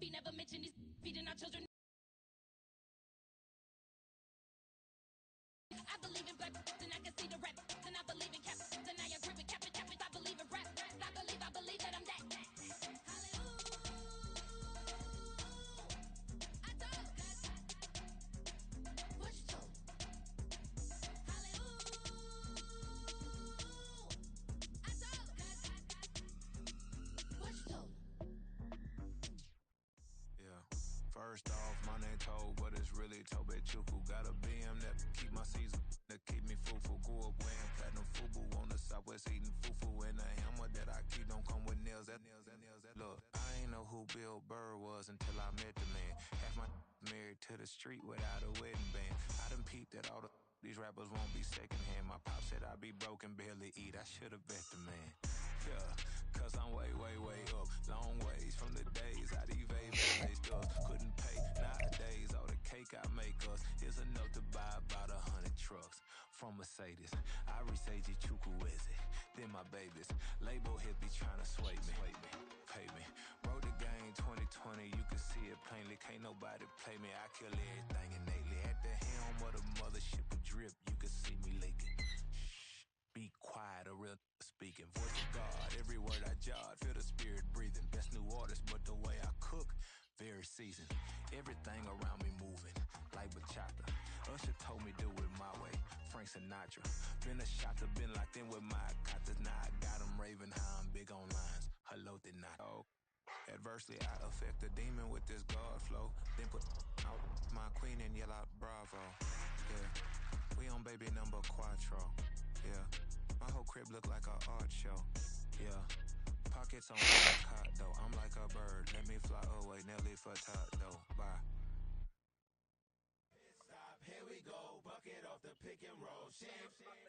feet, never mention these feeding our children. I believe in black and I can see the rap. And I believe in caps and I agree with cap. I believe in rap. I believe that I'm that. First off, my name Toe, but it's really Tobe Chuku. Got a BM that keep my season, that keep me fufu. Grew up wearing platinum fubu on the southwest eating fufu. And the hammer that I keep don't come with nails. That look, I ain't know who Bill Burr was until I met the man. Half my married to the street without a wedding band. I done peeped that all these rappers won't be secondhand. My pop said I'd be broken, barely eat. I should've bet the man. Yeah, cause I'm way, way, way up. Long ways from the days I evade stuff. Couldn't pay nowadays. All the cake I make us is enough to buy about 100 trucks from Mercedes. I resage Chukwueze, then my babies. Label hit be trying to sway me. Pay me. Wrote the game 2020, you can see it plainly. Can't nobody play me. I kill everything innately. At the helm of the mothership with drip, you can see me leaking. Shh, be quiet, a real speaking. Voice of God, every word I jot, feel the spirit breathing. Best new artist, but the way I cook, very seasoned. Everything around me moving, like bachata. Usher told me do it my way, Frank Sinatra. Been a shotter, been locked in with my cotters. Now I got them raving how I'm big on lines. Hello, did not. Oh. Adversely, I affect the demon with this God flow. Then put out my queen and yell out bravo. Yeah, we on baby number quattro. Yeah, my whole crib look like an art show. Yeah, pockets on my cot though. I'm like a bird, let me fly away. Nelly for top though. Bye. Stop, here we go. Bucket off the pick and roll. Shit,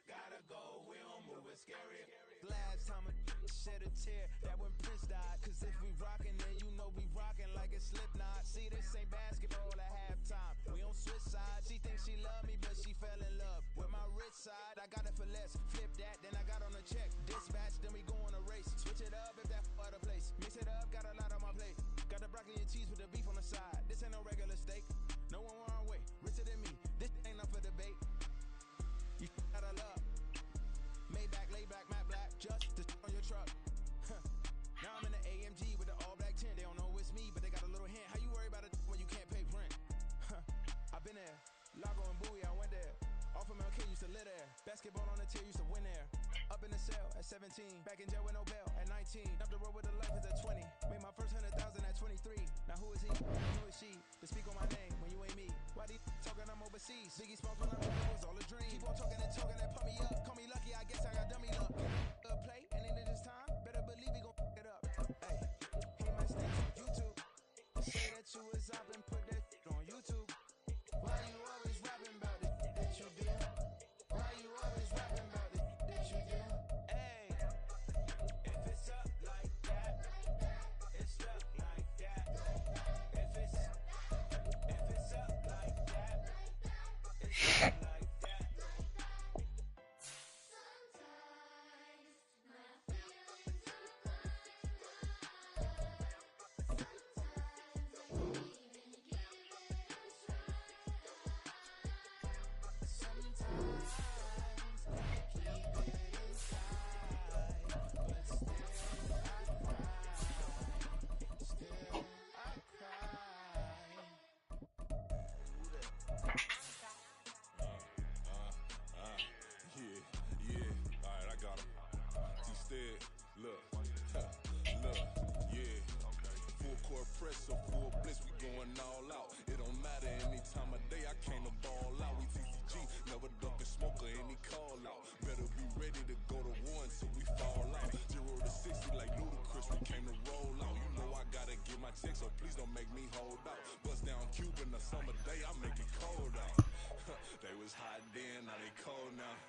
gotta go. We don't move it scary. Last time a shed a tear, that when Prince died. Cause if we rockin', then you know we rockin' like a Slipknot. See, this ain't basketball at halftime. We on switch sides. She thinks she love me, but she fell in love with my rich side. I got it for less. Flip that, then I got on a check. Dispatch, then we go on a race. Switch it up if that other place. Mix it up, got a lot on my plate. Got the broccoli and cheese with the beef on the side. This ain't no regular steak. No one wrong way. Richer than me. This ain't up for debate. You gotta love. Maybach, lay back, matte black, just to on your truck. Now I'm in the AMG with the all black tint. They don't know it's me, but they got a little hint. How you worry about it when you can't pay rent? I've been there. Lago and Bowie, I went there. Off of MLK, used to live there. Basketball on the tier, used to win there. Up in the cell at 17. Back in jail with no bail at 19. Up the road with the life is at 20. Made my first 100,000 at 23. Now who is he? Who is she? To speak on my name when you ain't me. Why they talking I'm overseas? Biggie Smalls when I'm in it was all a dream. Keep on talking and pump me up. Call me lucky, I guess I got dummy luck. Play, and in this time, better believe we gon' f it up. Hey, he my stats on YouTube. Say that you was up and put that on YouTube. Why you always rapping about it that you do? Why you always rapping about it that you do? Hey, if it's up like that, it's up like that. If it's up like that, it's up like that. So full bliss, we going all out. It don't matter any time of day, I came to ball out. We TCG, never ducking smoker, any call out. Better be ready to go to war until we fall out. 0 to 60 like Ludacris, we came to roll out. You know I gotta get my check, so please don't make me hold out. Bust down Cuban a summer day, I make it cold out. They was hot then, now they cold now.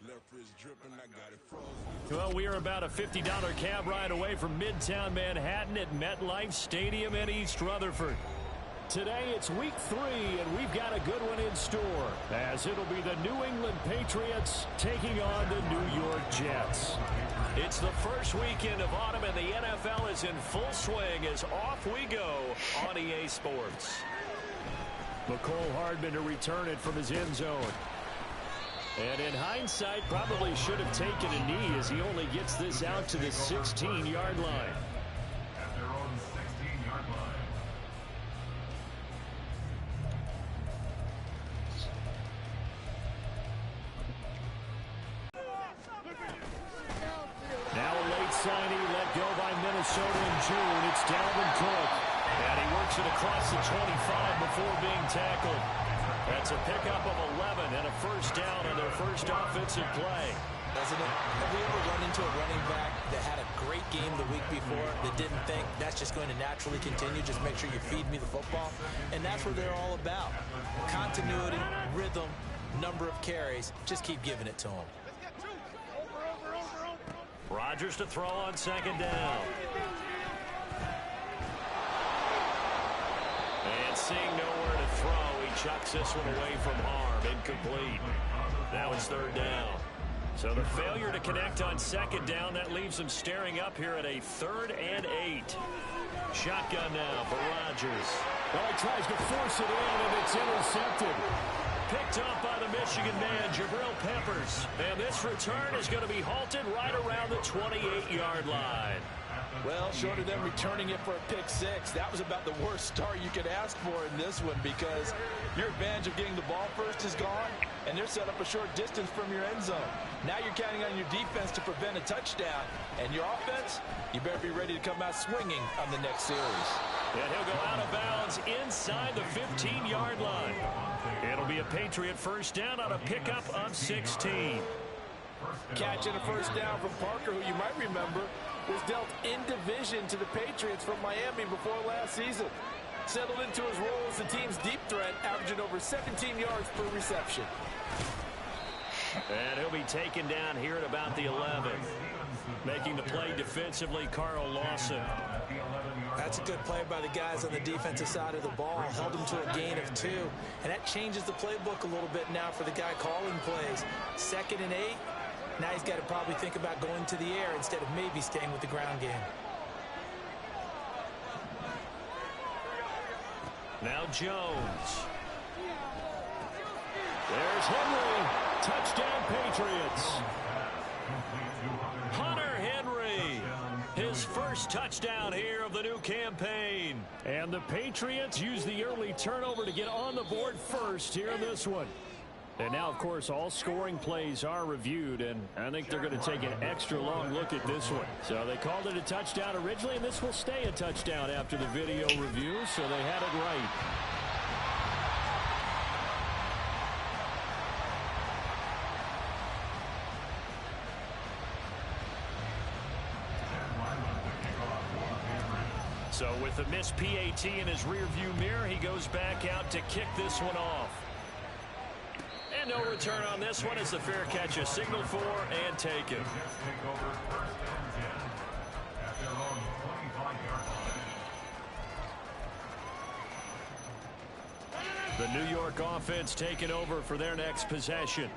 Left wrist dripping, I got it frozen. Well, we are about a $50 cab ride away from Midtown Manhattan at MetLife Stadium in East Rutherford. Today it's week 3, and we've got a good one in store, as it'll be the New England Patriots taking on the New York Jets. It's the first weekend of autumn, and the NFL is in full swing as off we go on EA Sports. McCole Hardman to return it from his end zone. And in hindsight, probably should have taken a knee as he only gets this out to the 16-yard line. Now a late signee let go by Minnesota in June. It's Dalvin Cook. And he works it across the 25 before being tackled. That's a pickup of 11 and a first down on their first offensive play. Doesn't it? Have we ever run into a running back that had a great game the week before that didn't think that's just going to naturally continue? Just make sure you feed me the football. And that's what they're all about. Continuity, rhythm, number of carries. Just keep giving it to them. Rodgers to throw on second down. And seeing nowhere to throw, he chucks this one away from harm. Incomplete. Now it's third down. So the failure to connect on second down, that leaves him staring up here at a 3rd and 8. Shotgun now for Rodgers. Well, he tries to force it in, and it's intercepted. Picked up by the Michigan man, Jabril Peppers. And this return is going to be halted right around the 28-yard line. Well, short of them returning it for a pick 6, that was about the worst start you could ask for in this one, because your advantage of getting the ball first is gone, and they're set up a short distance from your end zone. Now you're counting on your defense to prevent a touchdown, and your offense, you better be ready to come out swinging on the next series. And he'll go out of bounds inside the 15-yard line. It'll be a Patriot first down on a pickup of 16. Catching a first down from Parker, who you might remember was dealt in division to the Patriots from Miami before last season. Settled into his role as the team's deep threat, averaging over 17 yards per reception. And he'll be taken down here at about the 11. Making the play defensively, Carl Lawson. That's a good play by the guys on the defensive side of the ball. Held him to a gain of 2. And that changes the playbook a little bit now for the guy calling plays. 2nd and 8. Now he's got to probably think about going to the air instead of maybe staying with the ground game. Now Jones. There's Henry. Touchdown Patriots. Hunter Henry. His first touchdown here of the new campaign. And the Patriots use the early turnover to get on the board first here in this one. And now, of course, all scoring plays are reviewed, and I think they're going to take an extra long look at this one. So they called it a touchdown originally, and this will stay a touchdown after the video review, so they had it right. So with the missed PAT in his rearview mirror, he goes back out to kick this one off. And no return on this one as the fair catch is signaled for and taken. The New York offense taking over for their next possession.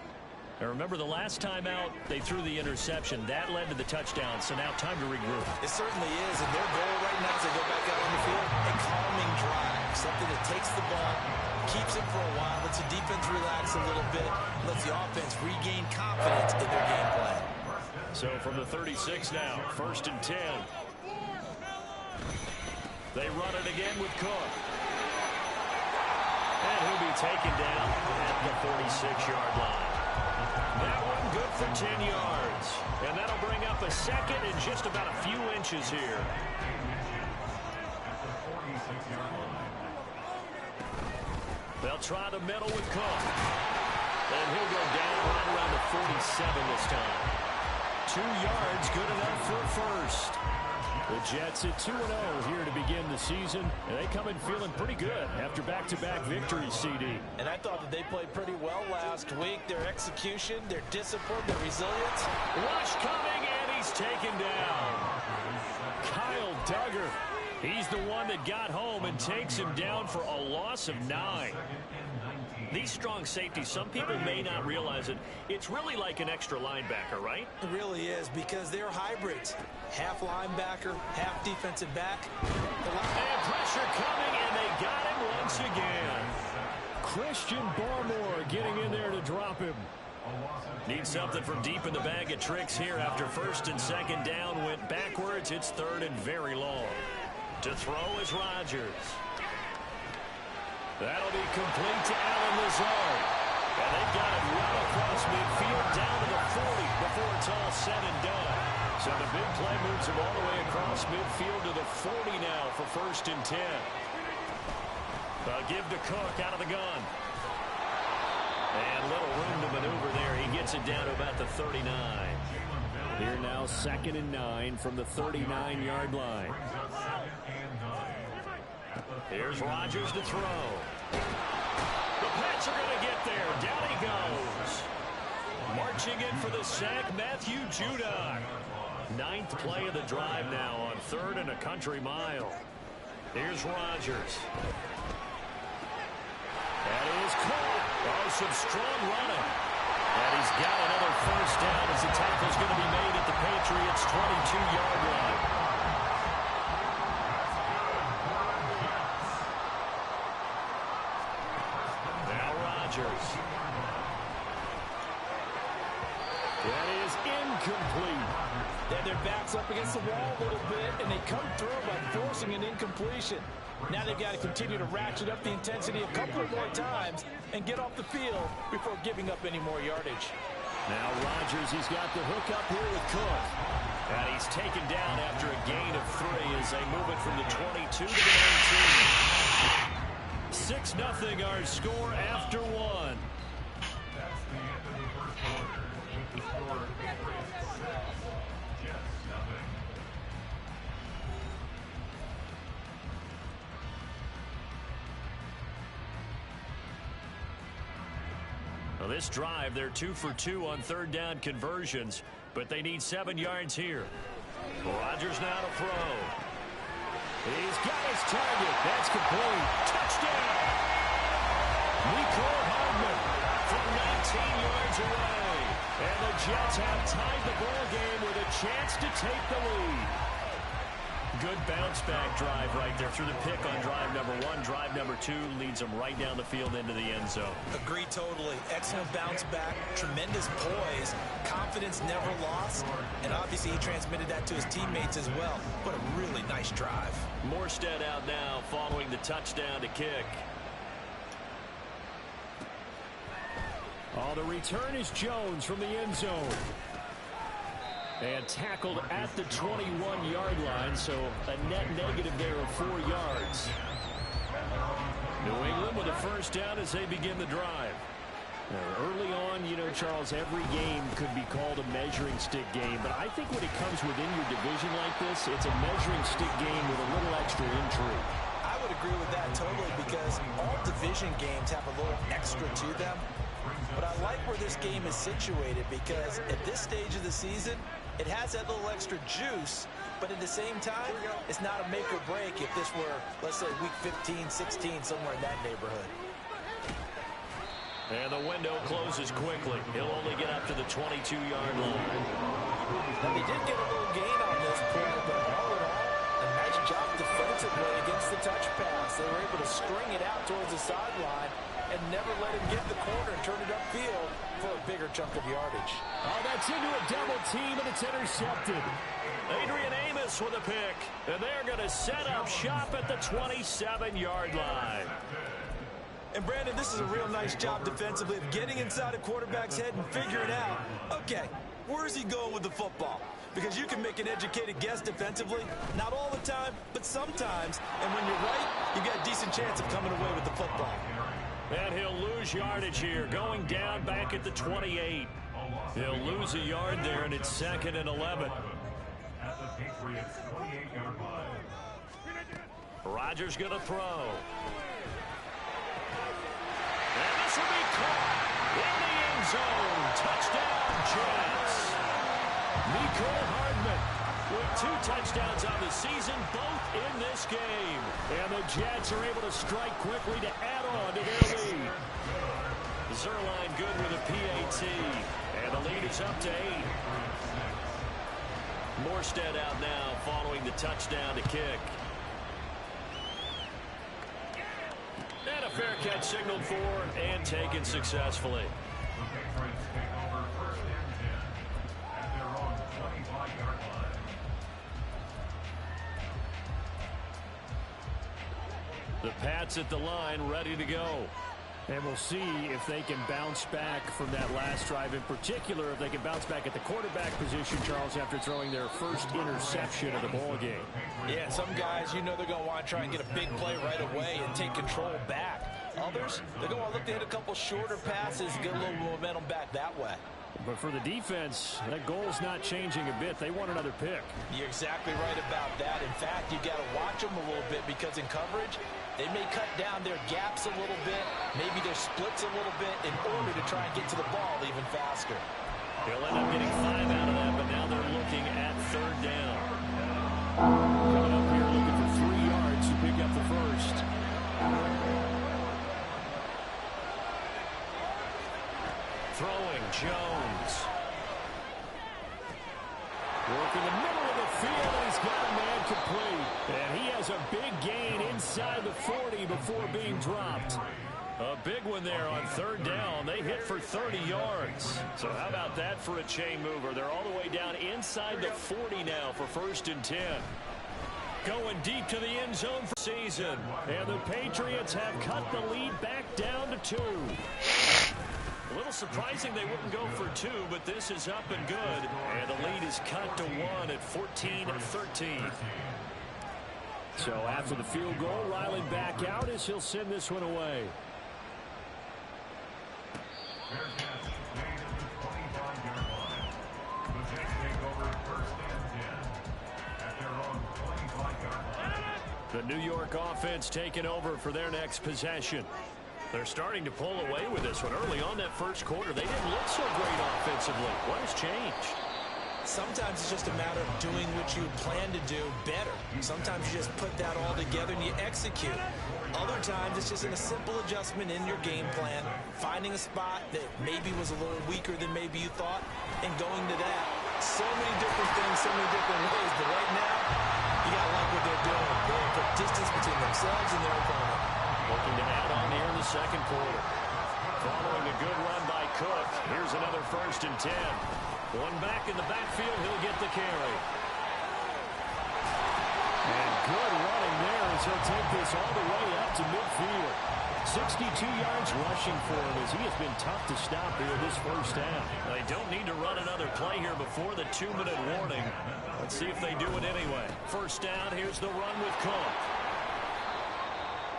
Now remember, the last time out, they threw the interception. That led to the touchdown, so now time to regroup. It certainly is, and their goal right now as they go back out on the field, a calming drive, something that takes the ball, keeps it for a while, lets the defense relax a little bit, lets the offense regain confidence in their game plan. So from the 36 now, 1st and 10. They run it again with Cook. And he'll be taken down at the 46-yard line. That one good for 10 yards. And that'll bring up a second and just about a few inches here. They'll try the middle with Cook. And he'll go down right around the 47 this time. 2 yards, good enough for a first. The Jets at 2-0 here to begin the season, and they come in feeling pretty good after back-to-back victories, CD. And I thought that they played pretty well last week. Their execution, their discipline, their resilience. Rush coming, and he's taken down. Kyle Duggar He's the one that got home and takes him down for a loss of 9. These strong safeties, some people may not realize it. It's really like an extra linebacker, right? It really is, because they're hybrids. Half linebacker, half defensive back. And pressure coming, and they got him once again. Christian Barmore getting in there to drop him. Need something from deep in the bag of tricks here after first and second down went backwards. It's third and very long. To throw is Rodgers. That'll be complete to Allen Lazard. And they've got it well across midfield down to the 40 before it's all said and done. So the big play moves him all the way across midfield to the 40 now for first and 10. Give to Cook out of the gun. And little room to maneuver there. He gets it down to about the 39. Here now, second and 9 from the 39-yard line. Here's Rodgers to throw. The Pats are going to get there. Down he goes. Marching in for the sack, Matthew Judon. 9th play of the drive now on 3rd and a country mile. Here's Rodgers. That is caught. Oh, some strong running. And he's got another first down as the tackle's going to be made at the Patriots' 22-yard line. Now Rodgers. That is incomplete. And their back's up against the wall a little bit, and they come through by forcing an incompletion. Now they've got to continue to ratchet up the intensity a couple of more times and get off the field before giving up any more yardage. Now Rodgers, he's got the hook up here with Cook. And he's taken down after a gain of 3 as they move it from the 22 to the 19. 6-0 our score after 1. Well, this drive, they're 2 for 2 on third down conversions, but they need 7 yards here. Rodgers now to throw. He's got his target. That's complete. Touchdown! Mecole Hardman from 19 yards away. And the Jets have tied the ball game with a chance to take the lead. Good bounce-back drive right there through the pick on drive number 1. Drive number 2 leads them right down the field into the end zone. Agree totally. Excellent bounce back, tremendous poise, confidence never lost, and obviously he transmitted that to his teammates as well. What a really nice drive. Morstead out now following the touchdown to kick. Oh, the return is Jones from the end zone. And tackled at the 21-yard line, so a net negative there of 4 yards. New England with a first down as they begin the drive. Now, early on, you know, Charles, every game could be called a measuring stick game, but I think when it comes within your division like this, it's a measuring stick game with a little extra intrigue. I would agree with that totally, because all division games have a little extra to them. But I like where this game is situated, because at this stage of the season, it has that little extra juice, but at the same time, it's not a make or break if this were, let's say, week 15, 16, somewhere in that neighborhood. And the window closes quickly. He'll only get up to the 22-yard line. Now, they did get a little gain on this play, but all in all, a nice job defensively against the touch pass. They were able to string it out towards the sideline and never let him get the corner and turn it upfield for a bigger chunk of yardage. Oh, that's into a double team, and it's intercepted. Adrian Amos with a pick, and they're going to set up shop at the 27-yard line. And, Brandon, this is a real nice job defensively of getting inside a quarterback's head and figuring out, okay, where's he going with the football? Because you can make an educated guess defensively, not all the time, but sometimes. And when you're right, you've got a decent chance of coming away with the football. And he'll lose yardage here, going down back at the 28. He'll lose a yard there, and it's 2nd and 11. Rodgers going to throw. And this will be caught in the end zone. Touchdown, Jets. Mecole Hardman with 2 touchdowns on the season, both in this game. And the Jets are able to strike quickly to add on to their lead. Zerline good with a PAT. And the lead is up to 8. Morstead out now following the touchdown to kick. And a fair catch signaled for and taken successfully. The Pats at the line, ready to go. And we'll see if they can bounce back from that last drive. In particular, if they can bounce back at the quarterback position, Charles, after throwing their first interception of the ball game. Yeah, some guys, you know they're going to want to try and get a big play right away and take control back. Others, they're going to look to hit a couple shorter passes, get a little momentum back that way. But for the defense, that goal's not changing a bit. They want another pick. You're exactly right about that. In fact, you got to watch them a little bit because in coverage, they may cut down their gaps a little bit, maybe their splits a little bit in order to try and get to the ball even faster. They'll end up getting 5 out of that, but now they're looking at 3rd down. Coming up here looking for 3 yards to pick up the first. Throwing Jones. Working the middle of the field, and he's got a man complete. And he has a big gain inside the 40 before being dropped. A big one there on 3rd down. They hit for 30 yards. So how about that for a chain mover? They're all the way down inside the 40 now for 1st and 10. Going deep to the end zone for season. And the Patriots have cut the lead back down to 2. A little surprising they wouldn't go for 2, but this is up and good. And the lead is cut to 1 at 14-13. So after the field goal, Riley back out as he'll send this one away. The New York offense taking over for their next possession. They're starting to pull away with this one. Early on that first quarter, they didn't look so great offensively. What has changed? Sometimes it's just a matter of doing what you plan to do better. Sometimes you just put that all together and you execute. Other times it's just in a simple adjustment in your game plan, finding a spot that maybe was a little weaker than maybe you thought, and going to that. So many different things, so many different ways. But right now, you got to like what they're doing. They're put distance between themselves and their opponent. Looking to add on here in the second quarter. Following a good run by Cook. Here's another 1st and 10. One back in the backfield. He'll get the carry. And good running there as he'll take this all the way up to midfield. 62 yards rushing for him as he has been tough to stop here this first half. They don't need to run another play here before the 2-minute warning. Let's see if they do it anyway. First down. Here's the run with Cook.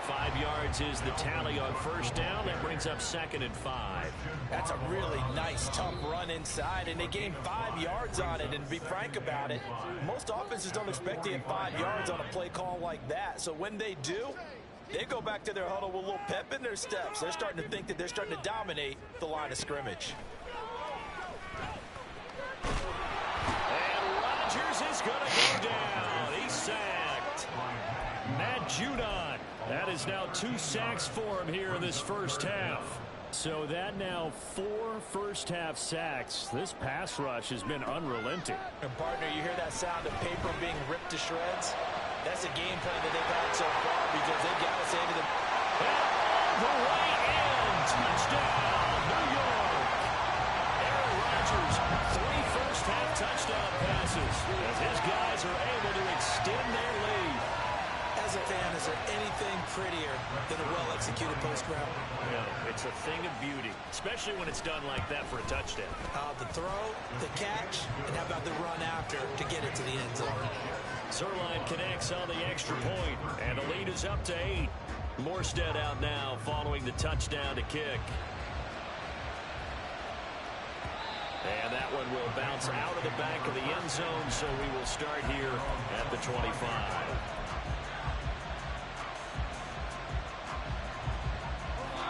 5 yards is the tally on first down. That brings up 2nd and 5. That's a really nice, tough run inside, and they gained 5 yards on it. And to be frank about it, most offenses don't expect to get 5 yards on a play call like that. So when they do, they go back to their huddle with a little pep in their steps. They're starting to think that they're starting to dominate the line of scrimmage. And Rodgers is going to go down. He's sacked. Matt Judon. That is now 2 sacks for him here in this first half. So that now 4 first-half sacks. This pass rush has been unrelenting. And partner, you hear that sound of paper being ripped to shreds? That's a game plan that they've had so far because they've got us into the... And all the way in. Touchdown, New York. Aaron Rodgers, 3 first-half touchdown passes as his guys are able to extend their lead. As a fan, is there anything prettier than a well-executed post-route? No, it's a thing of beauty, especially when it's done like that for a touchdown. The throw, the catch, and how about the run after to get it to the end zone? Zerline connects on the extra point, and the lead is up to 8. Morstead out now following the touchdown to kick. And that one will bounce out of the back of the end zone, so we will start here at the 25.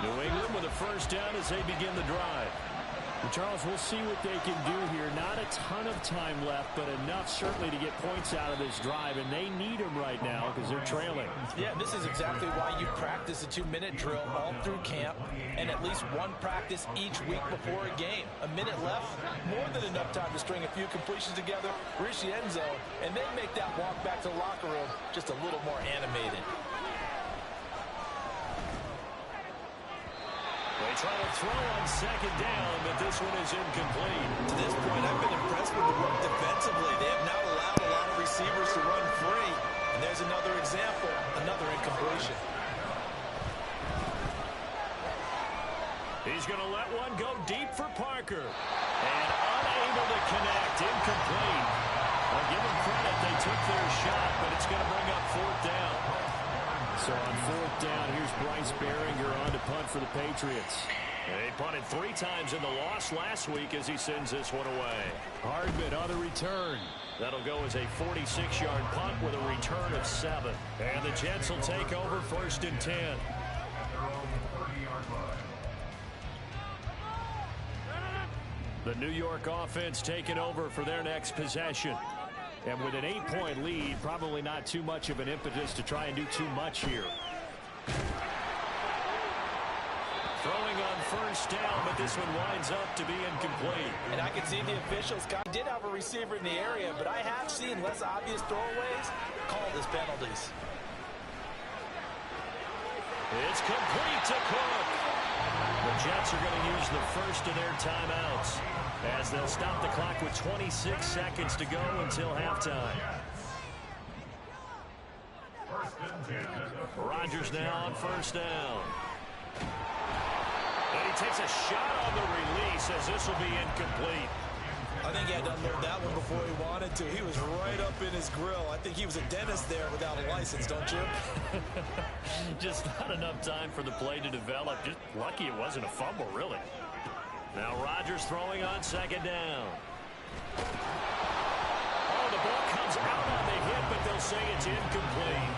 New England with a first down as they begin the drive. Charles, we'll see what they can do here. Not a ton of time left, but enough certainly to get points out of this drive, and they need them right now because they're trailing. Yeah, this is exactly why you practice a 2-minute drill all through camp and at least one practice each week before a game. A minute left, more than enough time to string a few completions together, reach the end zone, and then make that walk back to the locker room just a little more animated. They try to throw on second down, but this one is incomplete. To this point, I've been impressed with the work defensively. They have not allowed a lot of receivers to run free. And there's another example, another incompletion. He's going to let one go deep for Parker. And unable to connect, incomplete. I'll give them credit, they took their shot, but it's going to bring up fourth down. So on fourth down, here's Bryce Behringer on to punt for the Patriots. They punted 3 times in the loss last week as he sends this one away. Hardman on the return. That'll go as a 46-yard punt with a return of 7. And the Jets will take over 1st and 10. The New York offense taking over for their next possession. And with an 8-point lead, probably not too much of an impetus to try and do too much here. Throwing on first down, but this one winds up to be incomplete. And I can see the officials did have a receiver in the area, but I have seen less obvious throwaways called as penalties. It's complete to Cook. The Jets are going to use the first of their timeouts as they'll stop the clock with 26 seconds to go until halftime. Rodgers now on first down. And he takes a shot on the release as this will be incomplete. I think he had to unload that one before he wanted to. He was right up in his grill. I think he was a dentist there without a license, don't you? Just not enough time for the play to develop. Just lucky it wasn't a fumble, really. Now Rodgers throwing on second down. Oh, the ball comes out on the hit, but they'll say it's incomplete.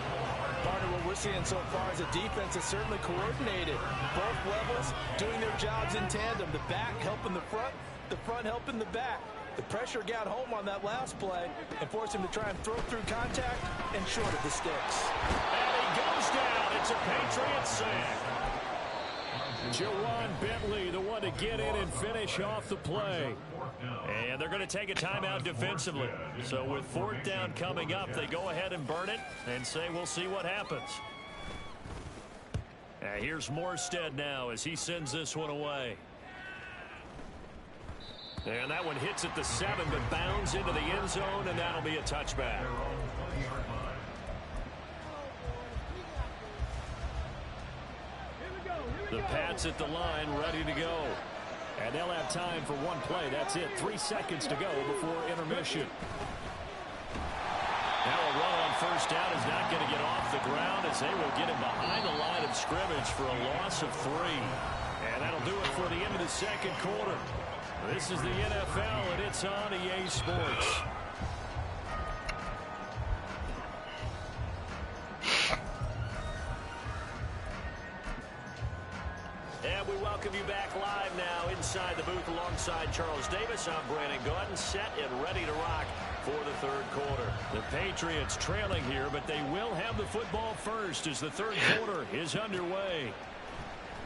Partner, what we're seeing so far is a defense that's certainly coordinated. Both levels doing their jobs in tandem. The back helping the front helping the back. The pressure got home on that last play and forced him to try and throw through contact and short of the sticks. And he goes down. It's a Patriots sack. Jawan Bentley, the one to get in and finish off the play. And they're going to take a timeout defensively. So with fourth down coming up, they go ahead and burn it and say we'll see what happens. And here's Morstead now as he sends this one away. And that one hits at the 7, but bounds into the end zone, and that'll be a touchback. The Pats at the line, ready to go. And they'll have time for one play. That's it. 3 seconds to go before intermission. Now a run on first down is not going to get off the ground as they will get him behind the line of scrimmage for a loss of 3. And that'll do it for the end of the second quarter. This is the NFL, and it's on EA Sports. And we welcome you back live now inside the booth alongside Charles Davis. I'm Brandon Gaudin, set and ready to rock for the third quarter. The Patriots trailing here, but they will have the football first as the third quarter is underway.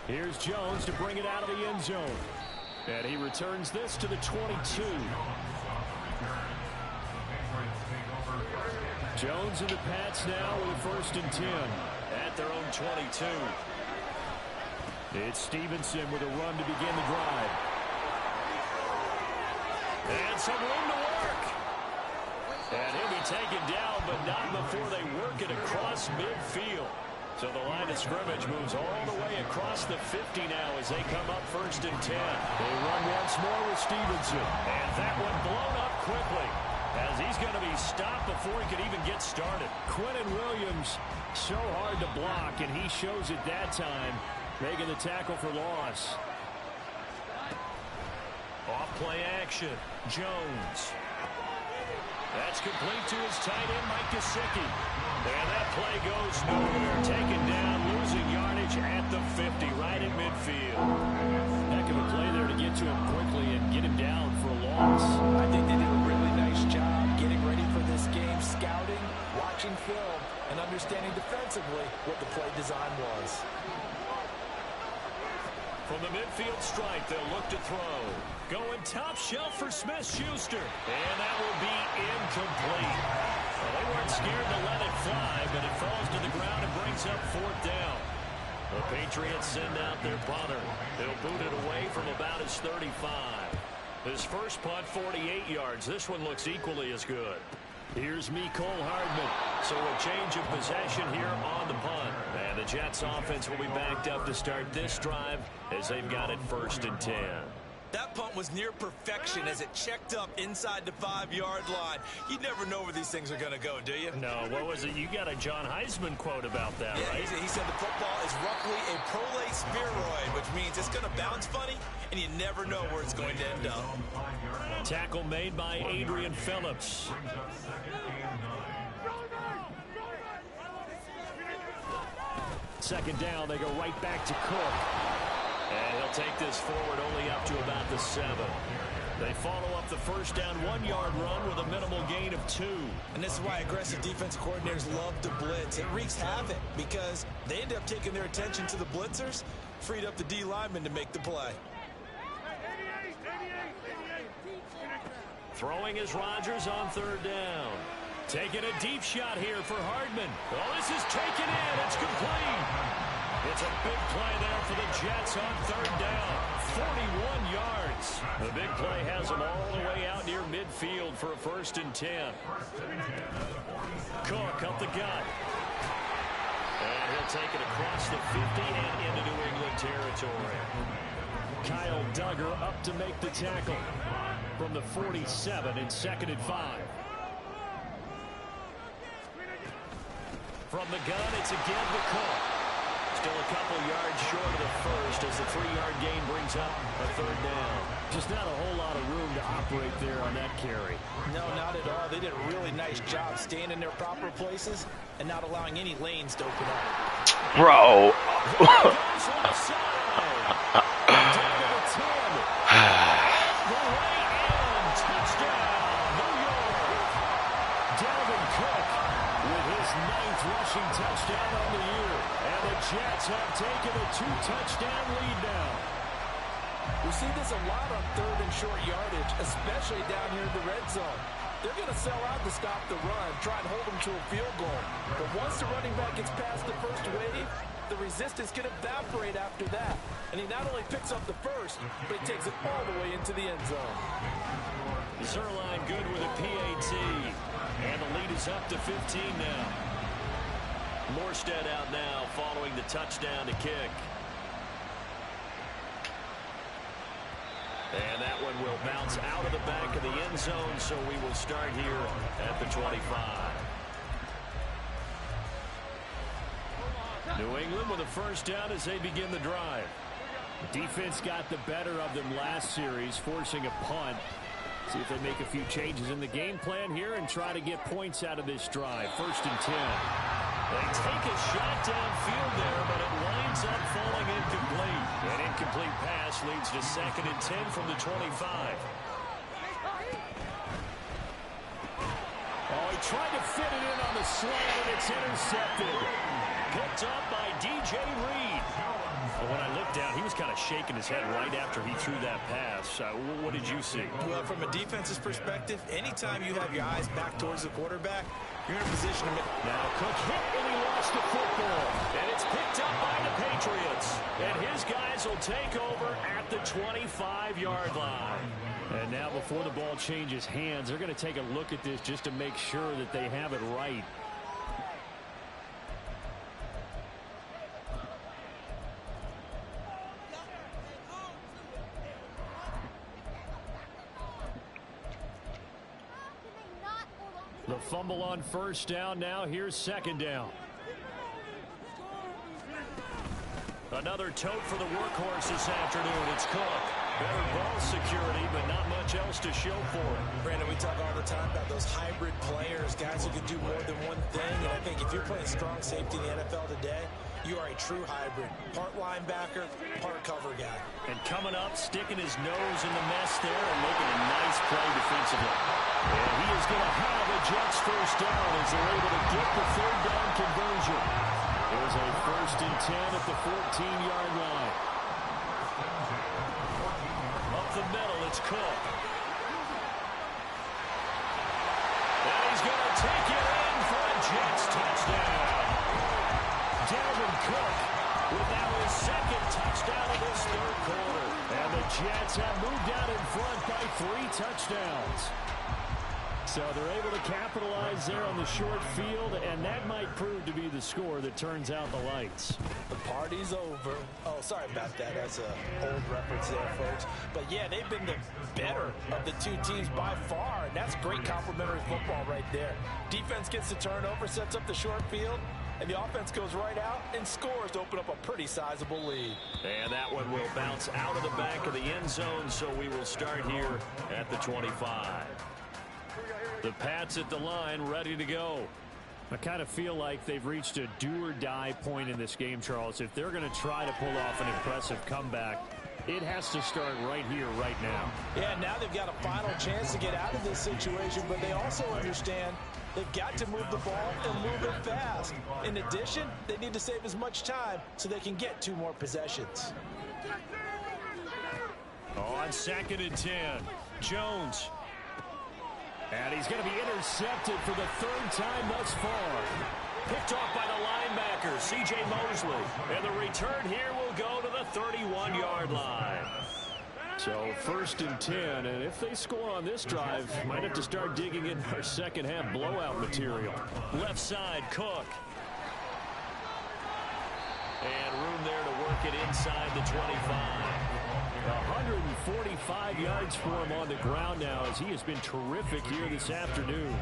Here's Jones to bring it out of the end zone. And he returns this to the 22. Jones and the Pats now with a 1st and 10 at their own 22. It's Stevenson with a run to begin the drive. And some room to work. And he'll be taken down, but not before they work it across midfield. So the line of scrimmage moves all the way across the 50 now as they come up 1st and 10. They run once more with Stevenson. And that one blown up quickly as he's going to be stopped before he could even get started. Quinnen Williams, so hard to block, and he shows it that time, making the tackle for loss. Off play action, Jones. That's complete to his tight end, Mike Gesicki. And that play goes nowhere. Taken down, losing yardage at the 50, right at midfield. Heck of a play there to get to him quickly, and hit him down for a loss. I think they did a really nice job getting ready for this game, scouting, watching film, and understanding defensively what the play design was. From the midfield stripe, they'll look to throw. Going top shelf for Smith-Schuster. And that will be incomplete. Well, they weren't scared to let it fly, but it falls to the ground and brings up 4th down. The Patriots send out their punter. They'll boot it away from about his 35. His first punt, 48 yards. This one looks equally as good. Here's Mecole Hardman. So a change of possession here on the punt. And the Jets offense will be backed up to start this drive as they've got it 1st and 10. That punt was near perfection as it checked up inside the 5-yard line. You never know where these things are going to go, do you? No, what was it? You got a John Heisman quote about that, yeah, right? He said the football is roughly a prolate spheroid, which means it's going to bounce funny, and you never know where it's going to end up. Tackle made by Adrian Phillips. Second down, they go right back to Cook. And he'll take this forward only up to about the 7. They follow up the first down 1-yard run with a minimal gain of 2. And this is why aggressive defensive coordinators love to blitz. It wreaks havoc because they end up taking their attention to the blitzers, freed up the D lineman to make the play. Throwing is Rodgers on 3rd down. Taking a deep shot here for Hardman. Oh, this is taken in. It's complete. It's a big play there for the Jets on 3rd down. 41 yards. The big play has them all the way out near midfield for a 1st and 10. Cook up the gut. And he'll take it across the 50 and into New England territory. Kyle Duggar up to make the tackle from the 47 in 2nd and 5. From the gun, it's again to Cook. Still a couple yards short of the first as the 3-yard gain brings up a 3rd down. Just not a whole lot of room to operate there on that carry. No, not at all. They did a really nice job staying in their proper places and not allowing any lanes to open up. Bro. Rushing touchdown on the year. And the Jets have taken a 2-touchdown lead now. We see this a lot on 3rd and short yardage, especially down here in the red zone. They're going to sell out to stop the run, try and hold them to a field goal. But once the running back gets past the first wave, the resistance can evaporate after that. And he not only picks up the first, but he takes it all the way into the end zone. Zerline good with a PAT. And the lead is up to 15 now. Morstead out now following the touchdown to kick. And that one will bounce out of the back of the end zone, so we will start here at the 25. New England with a 1st down as they begin the drive. The defense got the better of them last series, forcing a punt. See if they make a few changes in the game plan here and try to get points out of this drive. 1st and 10. They take a shot downfield there, but it winds up falling incomplete. An incomplete pass leads to 2nd and 10 from the 25. Oh, he tried to fit it in on the slant, and it's intercepted. Picked up by DJ Reed. Well, when I looked down, he was kind of shaking his head right after he threw that pass. What did you see? Well, from a defense's perspective, anytime you have your eyes back towards the quarterback, you're in a position to make... Now Cook hit and he lost the football. And it's picked up by the Patriots. And his guys will take over at the 25-yard line. And now before the ball changes hands, they're going to take a look at this just to make sure that they have it right. The fumble on 1st down. Now here's 2nd down. Another tote for the workhorse this afternoon. It's Cook. Better ball security, but not much else to show for it. Brandon, we talk all the time about those hybrid players, guys who can do more than one thing. And I think if you're playing strong safety in the NFL today, You are a true hybrid. Part linebacker, part cover guy. And coming up, sticking his nose in the mess there and making a nice play defensively. And he is going to have a Jets first down as they're able to get the third down conversion. There's a 1st and 10 at the 14-yard line. Up the middle, it's Cook. And he's going to take it in for a Jets touchdown. Dalvin Cook with now his 2nd touchdown of this 3rd quarter. And the Jets have moved out in front by 3 touchdowns. So they're able to capitalize there on the short field, and that might prove to be the score that turns out the lights. The party's over. Oh, sorry about that. That's an old reference there, folks. But, yeah, they've been the better of the 2 teams by far, and that's great complimentary football right there. Defense gets the turnover, sets up the short field, and the offense goes right out and scores to open up a pretty sizable lead. And that one will bounce out of the back of the end zone, so we will start here at the 25. The Pats at the line, ready to go. I kind of feel like they've reached a do-or-die point in this game, Charles. If they're going to try to pull off an impressive comeback, it has to start right here, right now. Yeah, now they've got a final chance to get out of this situation, but they also understand they've got to move the ball and move it fast. In addition, they need to save as much time so they can get 2 more possessions. On 2nd and 10, Jones. And he's going to be intercepted for the 3rd time thus far. Picked off by the linebacker, C.J. Mosley. And the return here will go to the 31-yard line. So 1st and 10, and if they score on this drive, might have to start digging in our second-half blowout material. Left side, Cook. And room there to work it inside the 25. 145 yards for him on the ground now as he has been terrific here this afternoon.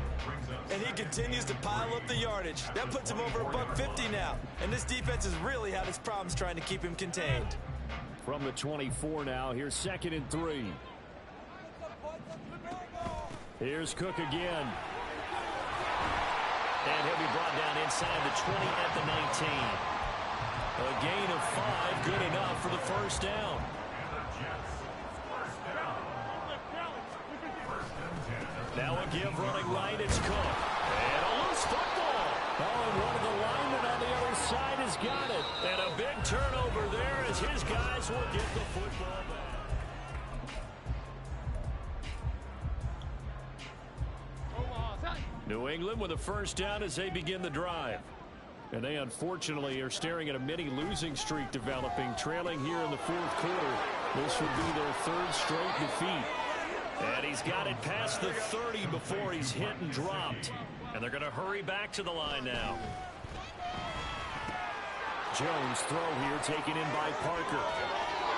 And he continues to pile up the yardage. That puts him over $150 now. And this defense has really had its problems trying to keep him contained. From the 24 now, here's 2nd and 3. Here's Cook again. And he'll be brought down inside the 20 at the 19. A gain of 5, good enough for the first down. Now a give running right, it's Cook. And a loose football. Oh, and one of the linemen on the other side has got it. And a big turnover there as his guys will get the football back. New England with a first down as they begin the drive. And they unfortunately are staring at a mini losing streak developing, trailing here in the 4th quarter. This would be their 3rd straight defeat. And he's got it past the 30 before he's hit and dropped. And they're going to hurry back to the line now. Jones throw here taken in by Parker.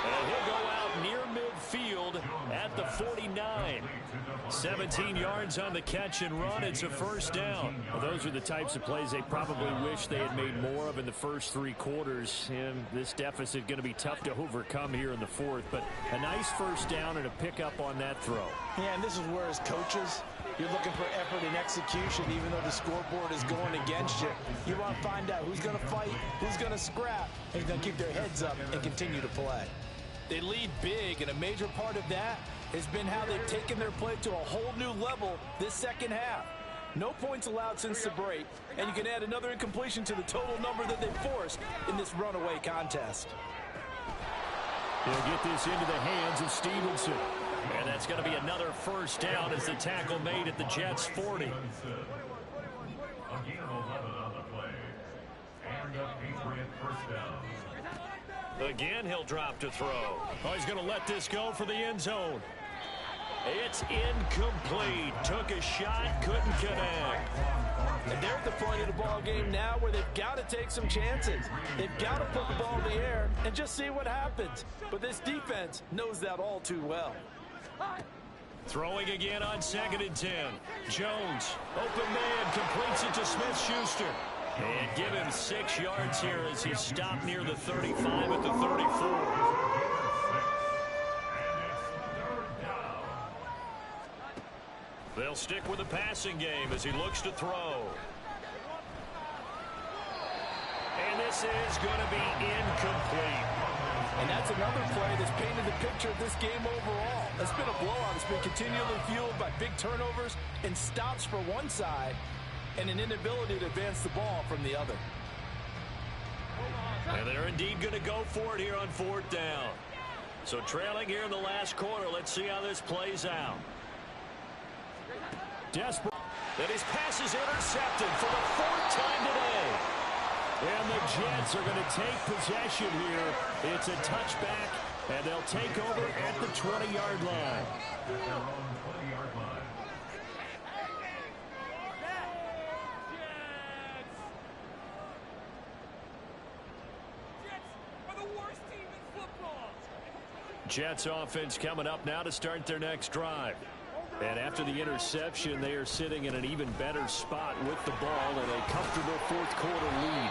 And he'll go out near midfield at the 49. 17 yards on the catch and run. It's a first down. Well, those are the types of plays they probably wish they had made more of in the first 3 quarters. And this deficit going to be tough to overcome here in the 4th. But a nice first down and a pickup on that throw. Yeah, and this is where as coaches, you're looking for effort and execution even though the scoreboard is going against you. You want to find out who's going to fight, who's going to scrap, and who's going to keep their heads up and continue to play. They lead big, and a major part of that has been how they've taken their play to a whole new level this second half. No points allowed since the break, and you can add another incompletion to the total number that they forced in this runaway contest. He'll get this into the hands of Stevenson. And that's going to be another first down as the tackle made at the Jets' 40. Again, he'll drop to throw. Oh, he's going to let this go for the end zone. It's incomplete. Took a shot, couldn't connect. And they're at the point of the ball game now where they've got to take some chances. They've got to put the ball in the air and just see what happens. But this defense knows that all too well. Throwing again on 2nd and 10. Jones, open man, completes it to Smith-Schuster. And give him 6 yards here as he stopped near the 35 at the 34. They'll stick with the passing game as he looks to throw. And this is going to be incomplete. And that's another play that's painted the picture of this game overall. It's been a blowout. It's been continually fueled by big turnovers and stops for one side and an inability to advance the ball from the other. And they're indeed going to go for it here on 4th down. So trailing here in the last quarter. Let's see how this plays out. Desperate. And his pass is intercepted for the 4th time today. And the Jets are going to take possession here. It's a touchback, and they'll take over at the 20-yard line. Jets offense coming up now to start their next drive. And after the interception, they are sitting in an even better spot with the ball in a comfortable 4th quarter lead.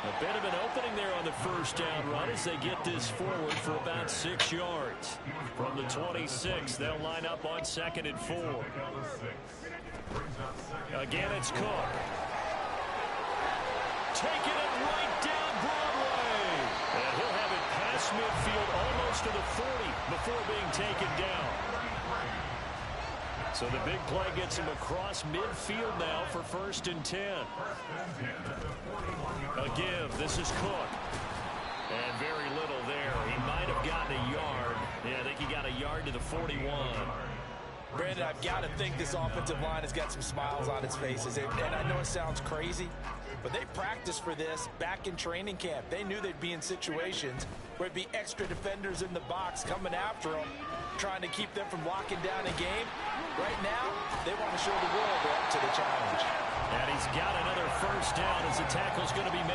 A bit of an opening there on the 1st down run as they get this forward for about 6 yards. From the 26, they'll line up on 2nd and 4. Again, it's Cook. Taking it right down Broadway. And he'll have it past midfield almost to the 40 before being taken down. So the big play gets him across midfield now for 1st and 10. A give. This is Cook. And very little there. He might have gotten a yard. Yeah, I think he got a yard to the 41. Brandon, I've got to think this offensive line has got some smiles on its faces. And I know it sounds crazy, but they practiced for this back in training camp. They knew they'd be in situations where it'd be extra defenders in the box coming after them, trying to keep them from locking down a game. Right now, they want to show the world they're up to the challenge. And he's got another 1st down as the tackle's going to be made.